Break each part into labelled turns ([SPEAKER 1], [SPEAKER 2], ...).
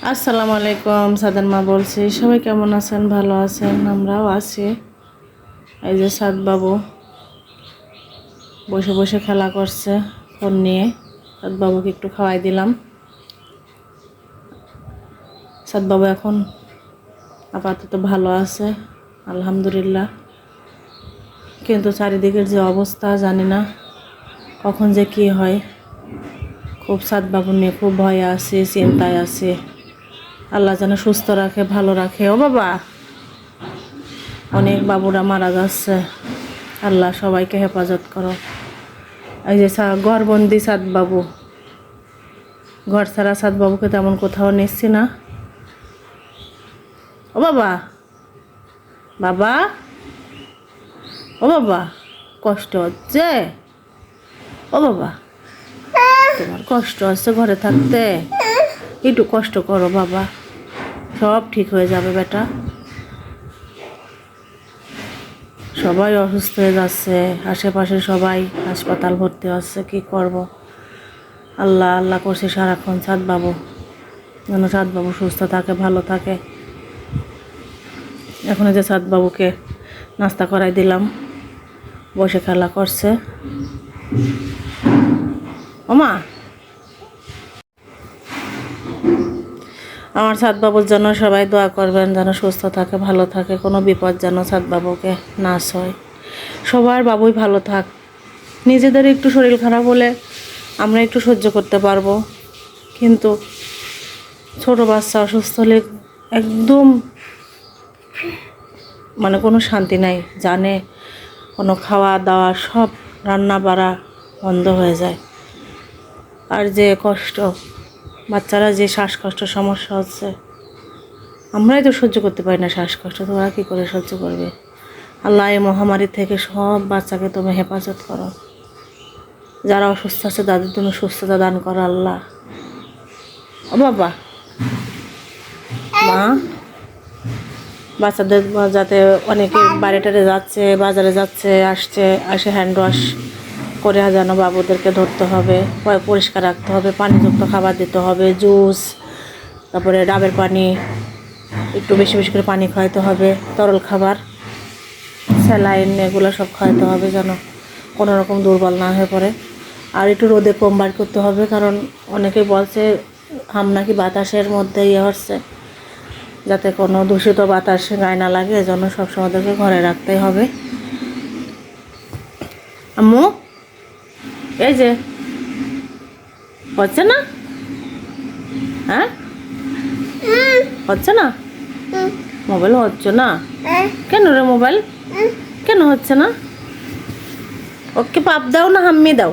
[SPEAKER 1] আসসালামু আলাইকুম। সাদান মা বলছি, সবাই কেমন আছেন? ভালো আছেন? আমরাও আছি। এই যে সাদ বাবু বসে বসে খেলা করছে ফোন নিয়ে। সাদ বাবুকে একটু খাওয়াই দিলাম। সাদ বাবু এখন আপাতত ভালো আছে, আলহামদুলিল্লাহ। কিন্তু চারিদিকের যে অবস্থা জানি না কখন যে কি হয়। খুব সাদ বাবু নিয়ে খুব ভয়ে আছি, চিন্তায় আছি। আল্লাহ যেন সুস্থ রাখে, ভালো রাখে। ও বাবা, অনেক বাবুরা মারা যাচ্ছে। আল্লাহ সবাইকে হেফাজত করো। এই যে ঘরবন্দি সাদ বাবু, ঘর ছাড়া সাদ বাবুকে তেমন কোথাও নিচ্ছি না। ও বাবা, বাবা, ও বাবা, কষ্ট হচ্ছে? ও বাবা, তোমার কষ্ট হচ্ছে ঘরে থাকতে? একটু কষ্ট করো বাবা, সব ঠিক হয়ে যাবে বেটা। সবাই অসুস্থ হয়ে যাচ্ছে, আশেপাশে সবাই হাসপাতাল ভর্তি হচ্ছে। কি করব? আল্লাহ আল্লাহ করছে সারাক্ষণ সাদ বাবু যেন সাদ বাবু সুস্থ থাকে, ভালো থাকে। এখন যে সাদ বাবুকে নাস্তা করাই দিলাম, বসে খেলা করছে। ওমা, আমার সাদ বাবুর জন্য সবাই দোয়া করবেন, যেন সুস্থ থাকে, ভালো থাকে। কোনো বিপদ যেন সাদ বাবুকে না হয়। সবার বাবুই ভালো থাক। নিজেদের একটু শরীর খারাপ হলে আমরা একটু সহ্য করতে পারবো, কিন্তু ছোট বাচ্চা অসুস্থ হলে একদম কোনো শান্তি নাই। জানে কোনো খাওয়া দাওয়া সব রান্না বাড়া বন্ধ হয়ে যায়। আর যে কষ্ট, বাচ্চারা যে শ্বাসকষ্ট সমস্যা হচ্ছে, আমরাই তো সহ্য করতে পারি না শ্বাসকষ্ট, তো ওরা কী করে সহ্য করবে? আল্লাহ এই মহামারী থেকে সব বাচ্চাকে তুমি হেফাজত করো। যারা অসুস্থ আছে তাদের তুমি সুস্থতা দান করো আল্লাহ। ও বাবা, মা, বাচ্চাদের যাতে অনেকে বাইরে টারে যাচ্ছে, বাজারে যাচ্ছে, আসে হ্যান্ড ওয়াশ করে যেন বাবুদেরকে ধরতে হবে, পরিষ্কার রাখতে হবে, পানিযুক্ত খাবার দিতে হবে, জুস, তারপরে ডাবের পানি, একটু বেশি বেশি করে পানি খাওয়াতে হবে, তরল খাবার, স্যালাইন, এগুলো সব খাওয়াতে হবে যেন কোনো রকম দুর্বল না হয়ে পড়ে। আর একটু রোদে কম বার করতে হবে, কারণ অনেকে বলছে নাকি বাতাসের মধ্যে হচ্ছে, যাতে কোনো দূষিত বাতাস গায়ে না লাগে, এজন্য সবসময় ওদেরকে ঘরে রাখতেই হবে। আম্মু, এই যে হচ্ছে না, হ্যাঁ হচ্ছে না, মোবাইল হচ্ছে না কেন রে? মোবাইল কেন হচ্ছে না? ওকে পাপ দাও না হাম্মি দাও?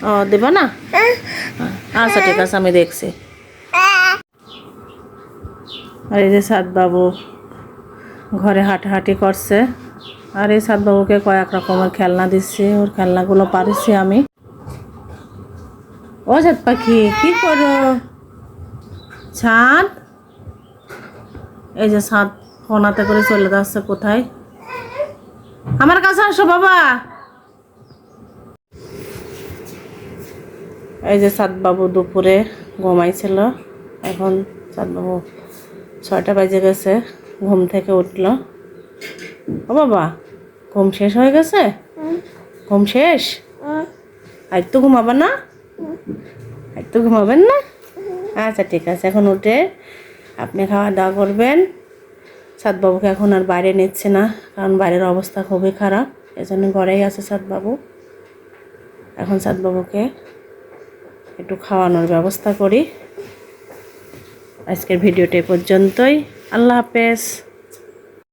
[SPEAKER 1] ও দেবা না? আচ্ছা ঠিক আছে, আমি দেখছি। আর এই যে সাদ বাবু ঘরে হাঁটাহাঁটি করছে। আর এই সাদ বাবুকে কয়েক রকমের খেলনা দিচ্ছি, ওর খেলনাগুলো পারিছি আমি। ও সাদ পাখি, কি করো? ছাদ, এই যে ছাদ ফোনাতে করে চলে যাচ্ছে কোথায়। আমার কাছে আসো বাবা। এই যে সাদ বাবু দুপুরে ঘুমাইছিল, এখন সাদ বাবু 6টা বাজে গেছে, ঘুম থেকে উঠল। ও বাবা, ঘুম শেষ হয়ে গেছে? ঘুম শেষ? আর তো ঘুমাবেন না? আর তো ঘুমাবেন না? আচ্ছা ঠিক আছে, এখন উঠে আপনি খাওয়া দাওয়া করবেন। সাদ বাবুকে এখন আর বাইরে নিচ্ছে না, কারণ বাইরের অবস্থা খুবই খারাপ, এজন্য ঘরেই আছে সাদ বাবু। এখন সাদ বাবুকে একটু খাওয়ানোর ব্যবস্থা করি। আজকের ভিডিওটা পর্যন্তই। আল্লাহ হাফেজ।